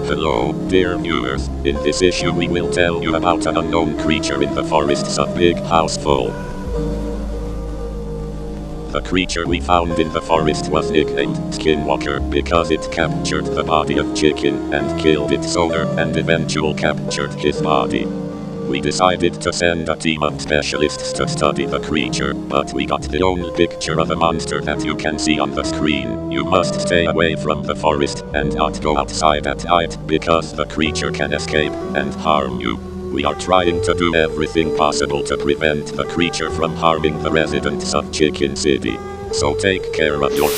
Hello, dear viewers. In this issue we will tell you about an unknown creature in the forests of BigHouseFull. The creature we found in the forest was nicknamed Skinwalker because it captured the body of Chicken and killed its owner and eventually captured his body. We decided to send a team of specialists to study the creature, but we got the only picture of a monster that you can see on the screen. You must stay away from the forest and not go outside at night because the creature can escape and harm you. We are trying to do everything possible to prevent the creature from harming the residents of Chiken-Siti. So take care of your